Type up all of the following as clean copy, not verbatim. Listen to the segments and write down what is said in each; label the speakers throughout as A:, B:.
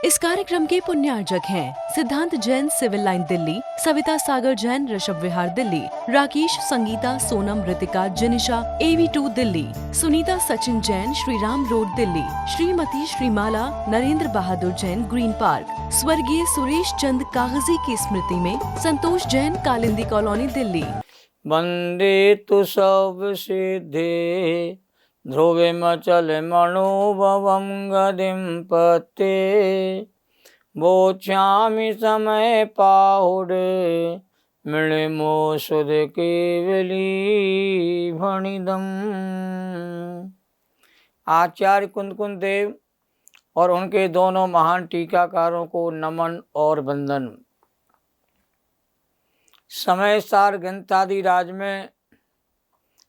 A: इस कार्यक्रम के पुण्यार्जक हैं सिद्धांत Jain civil line Delhi, Savita Sagar Jain Rishabh Vihar Delhi, Rakesh Sangeeta Sonam Ritika जिनिशा AV2 Delhi, Sunita Sachin Jain Shriram road Delhi, Shrimati श्रीमाला Narendra बहादुर जैन ग्रीन पार्क, स्वर्गीय सुरेश चंद कागजी की स्मृति में संतोष जैन कालिंदी कॉलोनी दिल्ली।
B: वंदे तु सब सिद्धे ध्रुवे मचल मनोभवं गदिं पते बोच्छामि समय पाहुडे मिलिमो सुध केवली भणिदम। आचार्य कुंद देव और उनके दोनों महान टीकाकारों को नमन और वंदन। समय सार ग्रंथादि राज में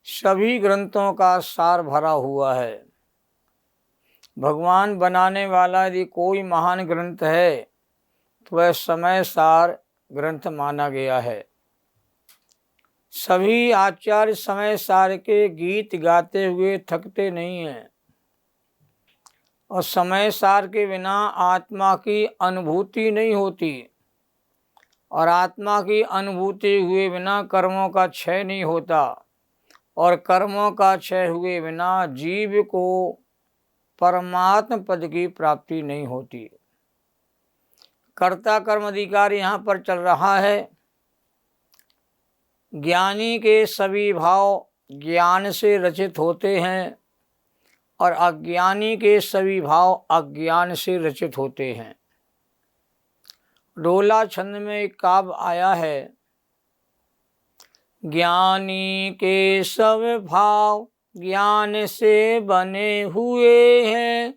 B: सभी ग्रंथों का सार भरा हुआ है। भगवान बनाने वाला यदि कोई महान ग्रंथ है तो वह समय सार ग्रंथ माना गया है। सभी आचार्य समय सार के गीत गाते हुए थकते नहीं हैं और समय सार के बिना आत्मा की अनुभूति नहीं होती और आत्मा की अनुभूति हुए बिना कर्मों का क्षय नहीं होता और कर्मों का क्षय हुए बिना जीव को परमात्म पद की प्राप्ति नहीं होती। कर्ता कर्म अधिकार यहाँ पर चल रहा है। ज्ञानी के सभी भाव ज्ञान से रचित होते हैं और अज्ञानी के सभी भाव अज्ञान से रचित होते हैं। डोला छंद में एक काव्य आया है, ज्ञानी के सब भाव ज्ञान से बने हुए हैं,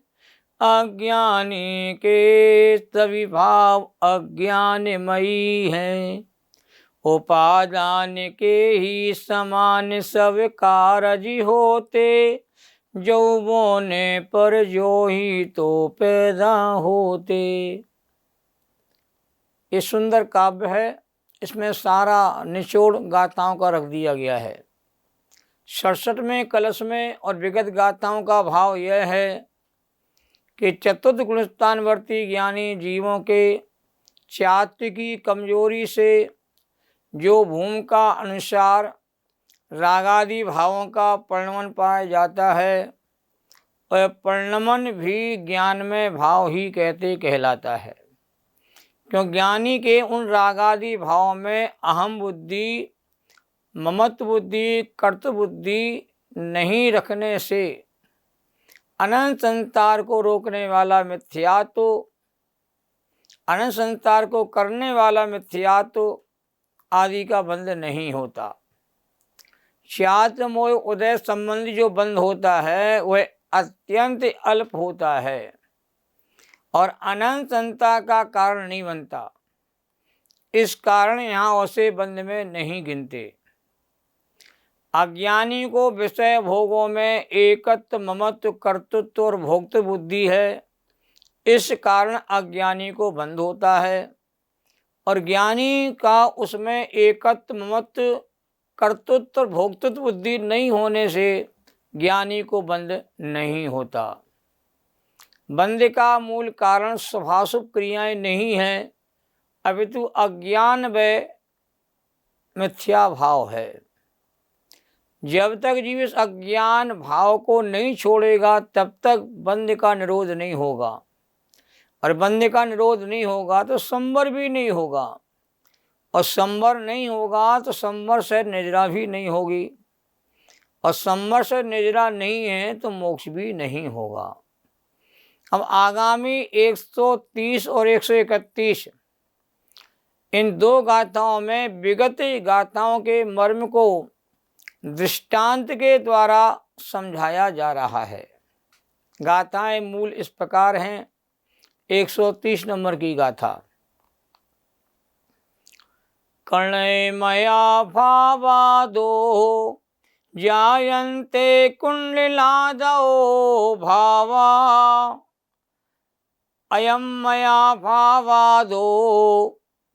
B: अज्ञानी के सभी भाव अज्ञानमयी हैं। उपादान के ही समान सब कारज होते, जो बोने पर जो ही तो पैदा होते। ये सुंदर काव्य है। इसमें सारा निचोड़ गाथाओं का रख दिया गया है। 67वें कलश में और विगत गाथाओं का भाव यह है कि चतुर्थ गुणस्थानवर्ती ज्ञानी जीवों के चात्व की कमजोरी से जो भूमिका अनुसार रागादि भावों का परिणमन पाया जाता है, वह परिणमन भी ज्ञान में भाव ही कहलाता है। क्यों ज्ञानी के उन रागादि भावों में अहम बुद्धि, ममत्व बुद्धि, कर्तव्य बुद्धि नहीं रखने से अनंत संसार को रोकने वाला मिथ्यात्व, अनंत संसार को करने वाला मिथ्यात्व आदि का बंध नहीं होता। चात्र मोह उदय संबंधी जो बंध होता है वह अत्यंत अल्प होता है और अनंत संसार का कारण नहीं बनता। इस कारण यहाँ उसे बंध में नहीं गिनते। अज्ञानी को विषय भोगों में एकत्व, ममत्व, कर्तृत्व और भोक्तृ बुद्धि है। इस कारण अज्ञानी को बंध होता है और ज्ञानी का उसमें एकत्व, ममत्व, कर्तृत्व और भोक्तृत्व बुद्धि नहीं होने से ज्ञानी को बंध नहीं होता। बंध का मूल कारण शुभाशुभ क्रियाएं नहीं हैं, अपितु अज्ञान व मिथ्या भाव है। जब तक जीव इस अज्ञान भाव को नहीं छोड़ेगा तब तक बंध का निरोध नहीं होगा और बंध का निरोध नहीं होगा तो संवर भी नहीं होगा और संवर नहीं होगा तो संवर से निजरा भी नहीं होगी और संवर से निजरा नहीं है तो मोक्ष भी नहीं होगा। अब आगामी 130 और 131 इन दो गाथाओं में विगत गाथाओं के मर्म को दृष्टांत के द्वारा समझाया जा रहा है। गाथाएं मूल इस प्रकार हैं। 130 नंबर की गाथा। कर्णे मया भावादो जायन्ते कुंडलादो भावा, अयम मया भावादो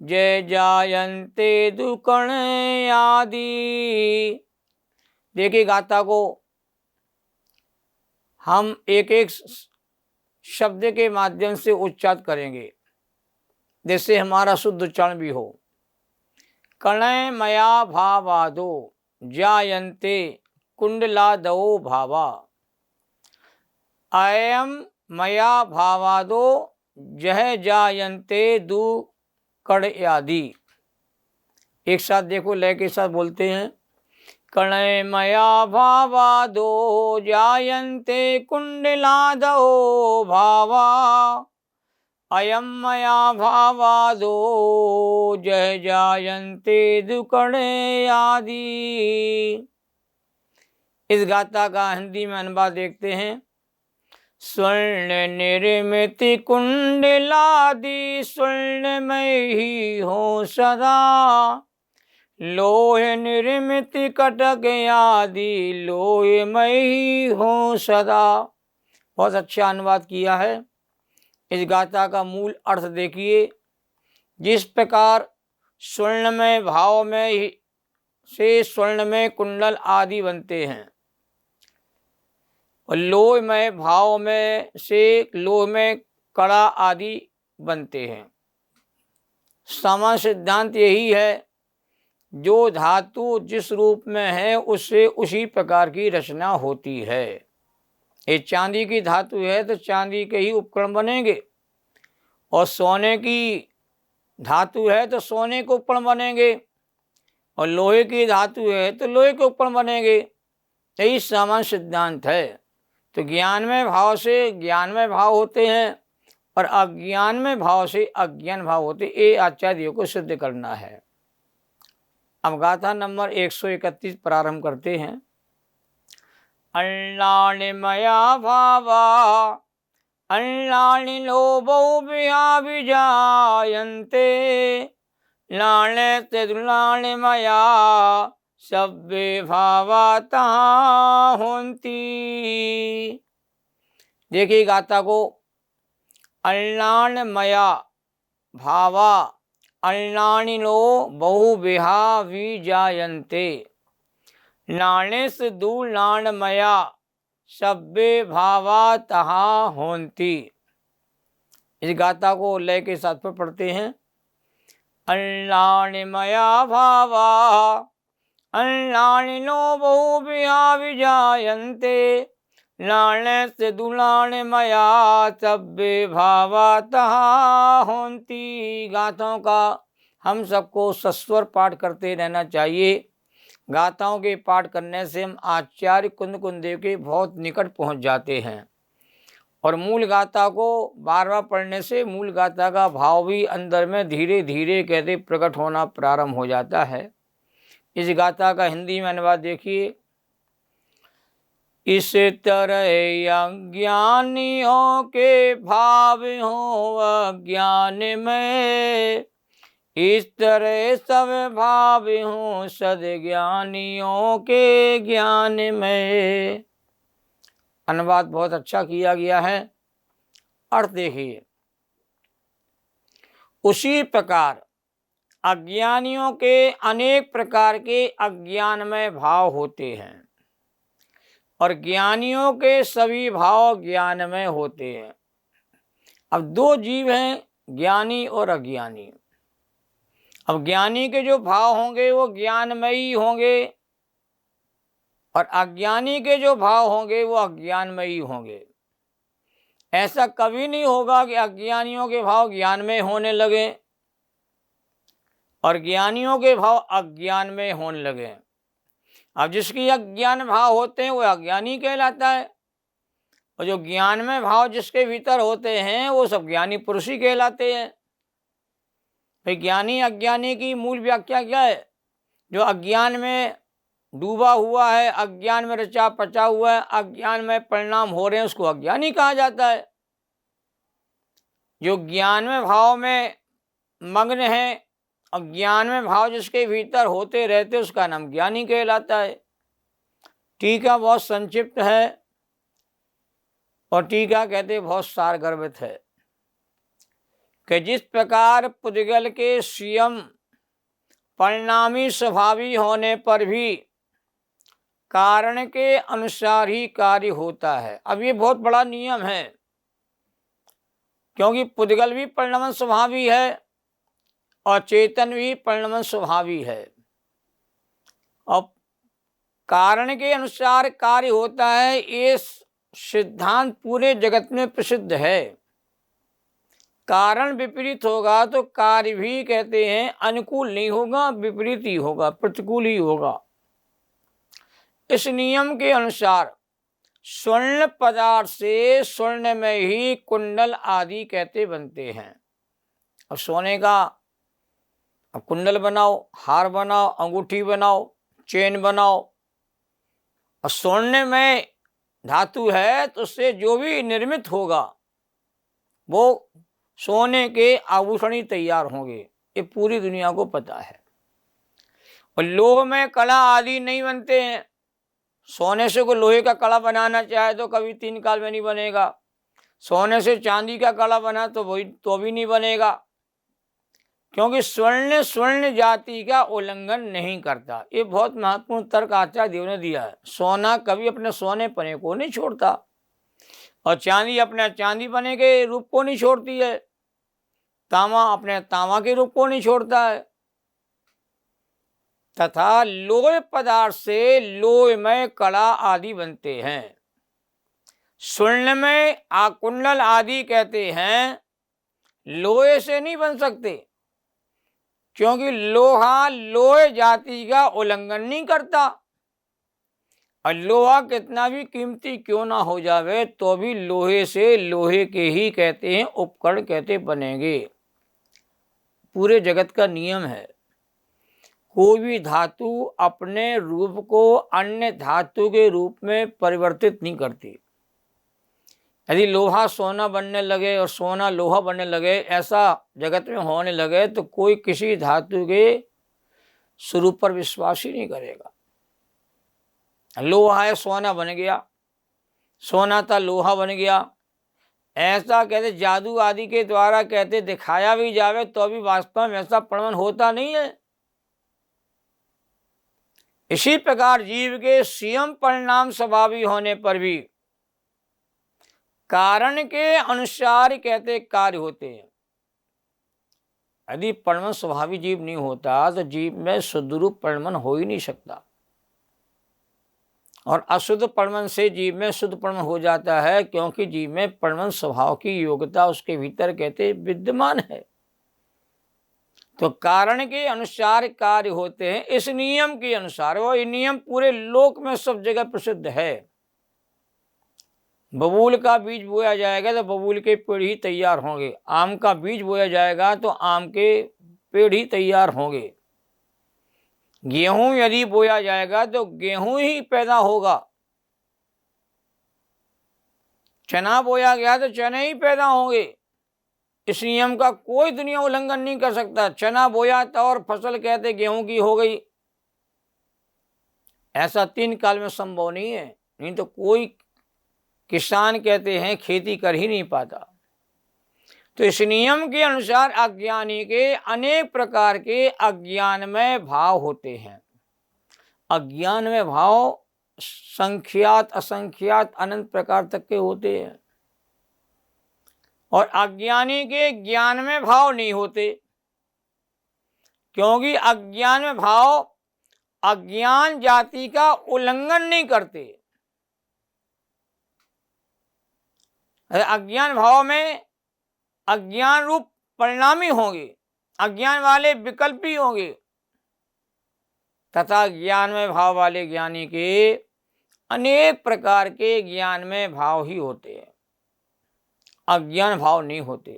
B: जय जायन्ते दुकर्ण आदि। देखिए गाथा को हम एक एक शब्द के माध्यम से उच्चारण करेंगे, जिससे हमारा शुद्ध उच्चारण भी हो। कणय मया भावादो जायन्ते कुंडलादो भावा। अयम मया भावादो जह जायन्ते दु कण आदि। एक साथ देखो, लय के साथ बोलते हैं। कणय मया भावादो जायन्ते कुंडलादो भावा। अयम मया भावादो जय जायन्ते दुकणे आदि। इस गाथा का हिंदी में अनुवाद देखते हैं। स्वर्ण निर्मित कुंडलादि स्वर्णमय ही हो सदा। लोह निर्मित कटक आदि लोहमय ही हो सदा। बहुत अच्छा अनुवाद किया है। इस गाथा का मूल अर्थ देखिए। जिस प्रकार स्वर्णमय भाव में से स्वर्णमय कुंडल आदि बनते हैं और लोहमय भाव में से लोहमय कड़ा आदि बनते हैं। सामान्य सिद्धांत यही है, जो धातु जिस रूप में है उससे उसी प्रकार की रचना होती है। ये चांदी की धातु है तो चांदी के ही उपकरण बनेंगे, और सोने की धातु है तो सोने के उपकरण बनेंगे, और लोहे की धातु है तो लोहे के उपकरण बनेंगे। यही सामान्य सिद्धांत है। तो ज्ञानमय भाव से ज्ञानमय भाव होते हैं और अज्ञानमय भाव से अज्ञान भाव होते। ये आचार्यों को सिद्ध करना है। अब गाथा नंबर 131 प्रारंभ करते हैं। अल्लाणिमया भावा अल्लाणि लोभो विजायन्ते लाणे तेदुलाणिमया सब्बे भावा तहाँ होन्ति। देखिए गाथा को। अल्लाणमया भावा अल्लाणि लो बहुविहा विजायन्ते लाणे से दू लाणमया सब्बे भावा तहाँ होन्ति। इस गाथा को लय के साथ पर पढ़ते हैं। अल्लाणिमया भावा अल्लाणि लो बहुविहा विजायन्ते लाणे से दुलाणमया सब्बे भावा तहाँ होन्ति। गाथाओं का हम सबको सस्वर पाठ करते रहना चाहिए। गाथाओं के पाठ करने से हम आचार्य कुंद कुंदेव के बहुत निकट पहुंच जाते हैं, और मूल गाथा को बार बार पढ़ने से मूल गाथा का भाव भी अंदर में धीरे धीरे कहते प्रकट होना प्रारंभ हो जाता है। इस गाथा का हिंदी में अनुवाद देखिए। इस तरह अज्ञानियों के भाव हो अज्ञान में, इस तरह सब भाव हो सद्ज्ञानियों के ज्ञान में। अनुवाद बहुत अच्छा किया गया है। अर्थ देखिए। उसी प्रकार अज्ञानियों के अनेक प्रकार के अज्ञानमय भाव होते हैं, और ज्ञानियों के सभी भाव ज्ञानमय होते हैं। अब दो जीव हैं, ज्ञानी और अज्ञानी। अब ज्ञानी के जो भाव होंगे वो ज्ञानमयी होंगे, और अज्ञानी के जो भाव होंगे वो अज्ञानमयी होंगे। ऐसा कभी नहीं होगा कि अज्ञानियों के भाव ज्ञान में होने लगे और ज्ञानियों के भाव अज्ञान में होने लगे। अब जिसकी अज्ञान भाव होते हैं वो अज्ञानी कहलाता है, और जो ज्ञान में भाव जिसके भीतर होते हैं वो सब ज्ञानी पुरुष ही कहलाते हैं। भाई ज्ञानी अज्ञानी की मूल व्याख्या क्या है? जो अज्ञान में डूबा हुआ है, अज्ञान में रचा पचा हुआ है, अज्ञान में परिणाम हो रहे हैं, उसको अज्ञानी कहा जाता है। जो ज्ञान में भाव में मग्न है, अज्ञान में भाव जिसके भीतर होते रहते उसका नाम ज्ञानी कहलाता है। टीका बहुत संक्षिप्त है और टीका कहते बहुत सारगर्भित है कि जिस प्रकार पुद्गल के स्वयं परिणामी स्वभावी होने पर भी कारण के अनुसार ही कार्य होता है। अब ये बहुत बड़ा नियम है क्योंकि पुद्गल भी परिणमन स्वभावी है और चेतन भी परिणमन स्वभावी है। और कारण के अनुसार कार्य होता है, ये सिद्धांत पूरे जगत में प्रसिद्ध है। कारण विपरीत होगा तो कार्य भी कहते हैं अनुकूल नहीं होगा, विपरीत ही होगा, प्रतिकूल ही होगा। इस नियम के अनुसार स्वर्ण पदार्थ से स्वर्ण में ही कुंडल आदि कहते बनते हैं। अब सोने का अब कुंडल बनाओ, हार बनाओ, अंगूठी बनाओ, चेन बनाओ, और स्वर्ण में धातु है तो उससे जो भी निर्मित होगा वो सोने के आभूषण ही तैयार होंगे, ये पूरी दुनिया को पता है। और लोह में कड़ा आदि नहीं बनते हैं। सोने से कोई लोहे का कड़ा बनाना चाहे तो कभी 3 काल में नहीं बनेगा। सोने से चांदी का कड़ा बना तो भी नहीं बनेगा, क्योंकि स्वर्ण जाति का उल्लंघन नहीं करता। ये बहुत महत्वपूर्ण तर्क आचार्य देव ने दिया है। सोना कभी अपने सोने पने को नहीं छोड़ता और चांदी अपने चांदी पने के रूप को नहीं छोड़ती है, तांबा अपने तांबा के रूप को नहीं छोड़ता है। तथा लोह पदार्थ से लोह में कड़ा आदि बनते हैं। स्वर्ण में आकुंडल आदि कहते हैं लोहे से नहीं बन सकते, क्योंकि लोहा लोहे जाति का उल्लंघन नहीं करता। और लोहा कितना भी कीमती क्यों ना हो जावे तो भी लोहे से लोहे के ही कहते हैं उपकरण कहते बनेंगे। पूरे जगत का नियम है, कोई भी धातु अपने रूप को अन्य धातु के रूप में परिवर्तित नहीं करती। यदि लोहा सोना बनने लगे और सोना लोहा बनने लगे, ऐसा जगत में होने लगे, तो कोई किसी धातु के स्वरूप पर विश्वास ही नहीं करेगा। लोहा है सोना बन गया, सोना था लोहा बन गया, ऐसा कहते जादू आदि के द्वारा कहते दिखाया भी जावे तो भी वास्तव में ऐसा प्रमाण होता नहीं है। इसी प्रकार जीव के स्वयं परिणाम स्वभावी होने पर भी कारण के अनुसार कहते कार्य होते हैं। यदि परिणमन स्वभावी जीव नहीं होता तो जीव में शुद्धरूप परिणमन हो ही नहीं सकता, और अशुद्ध परिणमन से जीव में शुद्ध परिणमन हो जाता है, क्योंकि जीव में परिणमन स्वभाव की योग्यता उसके भीतर कहते विद्यमान है। तो कारण के अनुसार कार्य होते हैं इस नियम के अनुसार। वो ये नियम पूरे लोक में सब जगह प्रसिद्ध है। बबूल का बीज बोया जाएगा तो बबूल के पेड़ ही तैयार होंगे, आम का बीज बोया जाएगा तो आम के पेड़ ही तैयार होंगे, गेहूं यदि बोया जाएगा तो गेहूं ही पैदा होगा, चना बोया गया तो चने ही पैदा होंगे। इस नियम का कोई दुनिया उल्लंघन नहीं कर सकता। चना बोया तो और फसल कहते गेहूं की हो गई, ऐसा 3 काल में संभव नहीं है। नहीं तो कोई किसान कहते हैं खेती कर ही नहीं पाता। तो इस नियम के अनुसार अज्ञानी के अनेक प्रकार के अज्ञान में भाव होते हैं। अज्ञान में भाव संख्यात असंख्यात अनंत प्रकार तक के होते हैं, और अज्ञानी के ज्ञान में भाव नहीं होते, क्योंकि अज्ञान में भाव अज्ञान जाति का उल्लंघन नहीं करते। अज्ञान भाव में अज्ञान रूप परिणामी होंगे, अज्ञान वाले विकल्पी होंगे, तथा ज्ञान में भाव वाले ज्ञानी के अनेक प्रकार के ज्ञान में भाव ही होते हैं, अज्ञान भाव नहीं होते।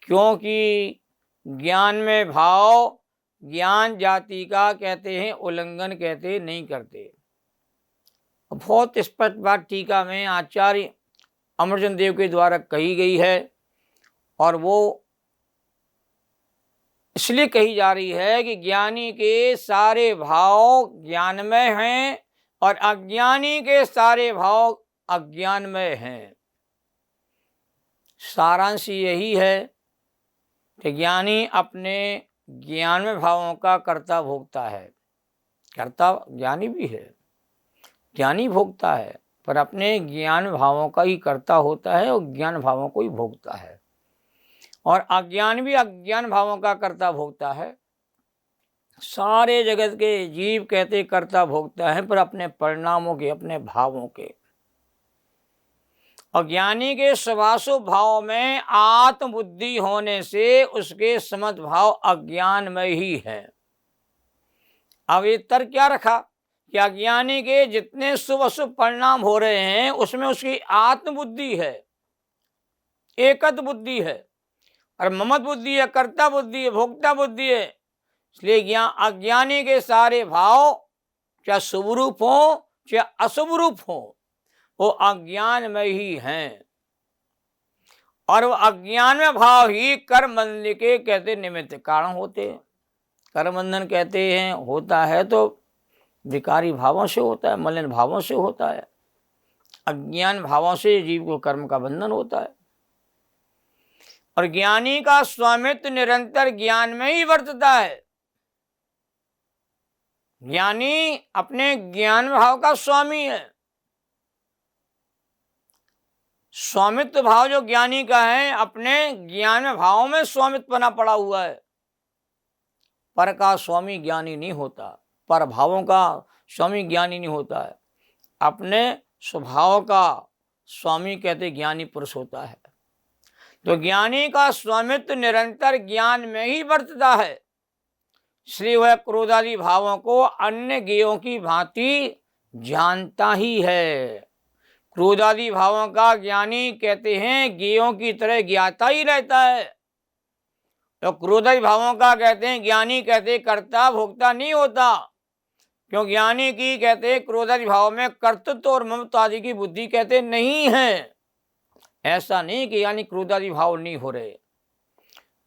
B: क्योंकि ज्ञान में भाव ज्ञान जाति का कहते हैं उल्लंघन कहते नहीं करते। बहुत स्पष्ट बात टीका में आचार्य अमरचंद देव के द्वारा कही गई है, और वो इसलिए कही जा रही है कि ज्ञानी के सारे भाव ज्ञान में हैं और अज्ञानी के सारे भाव अज्ञान में हैं। सारांश यही है कि ज्ञानी अपने ज्ञान में भावों का कर्ता भोगता है। कर्ता ज्ञानी भी है, ज्ञानी भोगता है, पर अपने ज्ञान भावों का ही कर्ता होता है और ज्ञान भावों को ही भोगता है। और अज्ञान भी अज्ञान भावों का कर्ता भोगता है। सारे जगत के जीव कहते कर्ता भोगता है, पर अपने परिणामों के, अपने भावों के। अज्ञानी के सवासु भाव में आत्मबुद्धि होने से उसके समस्त भाव अज्ञान में ही है। अब ये तर्क क्या रखा कि अज्ञानी के जितने शुभ अशुभ परिणाम हो रहे हैं उसमें उसकी आत्मबुद्धि है, एकत बुद्धि है, और ममत बुद्धि है, कर्ता बुद्धि है, भोक्ता बुद्धि है। इसलिए अज्ञानी के सारे भाव चाहे शुभ रूप हो चाहे अशुभ रूप हो, वो अज्ञान में ही हैं। और वो अज्ञान में भाव ही कर्म बंधन के कहते निमित्त कारण होते हैं। कर्म बंधन कहते हैं होता है तो विकारी भावों से होता है, मलिन भावों से होता है। अज्ञान भावों से जीव को कर्म का बंधन होता है। और ज्ञानी का स्वामित्व निरंतर ज्ञान में ही वर्तता है। ज्ञानी अपने ज्ञान भाव का स्वामी है। स्वामित्व भाव जो ज्ञानी का है, अपने ज्ञान भाव में स्वामित्व बना पड़ा हुआ है। पर का स्वामी ज्ञानी नहीं होता, पर भावों का स्वामी ज्ञानी नहीं होता है। अपने स्वभाव का स्वामी कहते ज्ञानी पुरुष होता है। तो ज्ञानी का स्वामित्व निरंतर ज्ञान में ही वर्तता है, इसलिए वह क्रोधादि भावों को अन्य ज्ञेयों की भांति जानता ही है। क्रोधादि भावों का ज्ञानी कहते हैं ज्ञेयों की तरह ज्ञाता ही रहता है। तो क्रोधादि भावों का कहते हैं ज्ञानी कहते कर्ता भोक्ता नहीं होता, क्यों ज्ञानी की कहते क्रोधादि भाव में कर्तृत्व और ममत्व आदि की बुद्धि कहते नहीं है। ऐसा नहीं कि यानी क्रोधादि भाव नहीं हो रहे।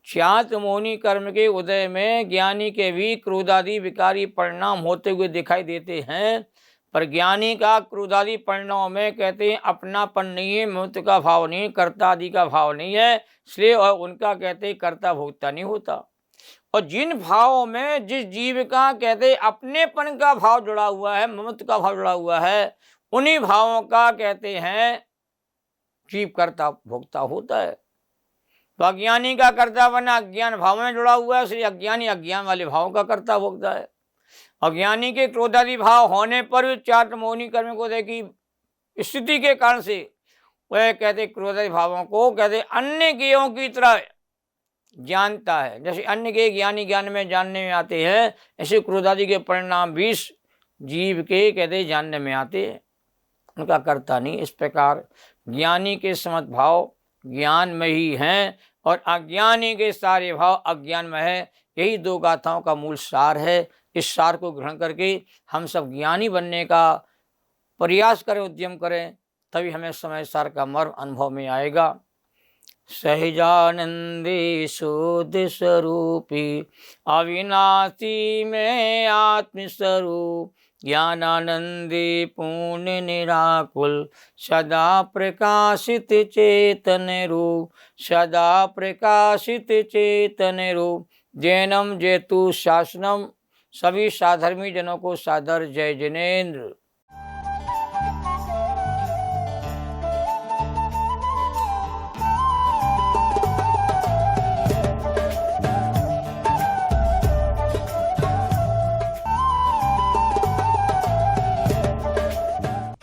B: चात मोहिनी कर्म के उदय में ज्ञानी के भी क्रोधादि विकारी परिणाम होते हुए दिखाई देते हैं, पर ज्ञानी का क्रोधादि परिणाम में कहते हैं अपनापन नहीं है, ममत्व का भाव नहीं, कर्ता आदि का भाव नहीं है, इसलिए और उनका कहते हैं कर्ता भोक्ता नहीं होता। और जिन भावों में जिस जीव का कहते अपनेपन का भाव जुड़ा हुआ है, ममत्व का भाव जुड़ा हुआ है, उन्हीं भावों का कहते हैं जीव कर्ता भोक्ता होता है। तो अज्ञानी का कर्ता बना अज्ञान भाव में जुड़ा हुआ है, इसलिए अज्ञानी अज्ञान वाले भावों का कर्ता भोक्ता है। अज्ञानी के क्रोधादि भाव होने पर भी चाट मोहिनी कर्म को देखी स्थिति के कारण से वह कहते क्रोधादि भावों को कहते अन्य ज्ञेयों की तरह जानता है। जैसे अन्य के ज्ञानी ज्ञान में जानने में आते हैं, ऐसे क्रोधादि के परिणाम भी जीव के कहते जानने में आते हैं, उनका कर्ता नहीं। इस प्रकार ज्ञानी के समस्त भाव ज्ञान में ही हैं और अज्ञानी के सारे भाव अज्ञान में है। यही दो गाथाओं का मूल सार है। इस सार को ग्रहण करके हम सब ज्ञानी बनने का प्रयास करें, उद्यम करें, तभी हमें समय सार का मर्म अनुभव में आएगा। सहजानंदी शुद्ध स्वरूपी अविनाशी में आत्मस्वरूप ज्ञानानंदी पूर्ण निराकुल सदा प्रकाशित चेतन रूप, सदा प्रकाशित चेतन रूप। जैनम जयतु शासनम। सभी साधर्मी जनों को सादर जय जिनेन्द्र।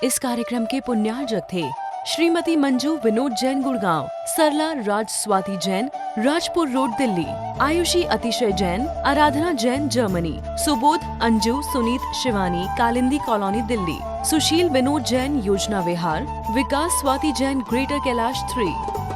A: इस कार्यक्रम के पुण्यार्जक थे श्रीमती मंजू विनोद जैन गुड़गांव, सरला राज स्वाति जैन राजपुर रोड दिल्ली, आयुषी अतिशय जैन, आराधना जैन जर्मनी, सुबोध अंजू सुनीत शिवानी कालिंदी कॉलोनी दिल्ली, सुशील विनोद जैन योजना विहार, विकास स्वाति जैन ग्रेटर कैलाश 3।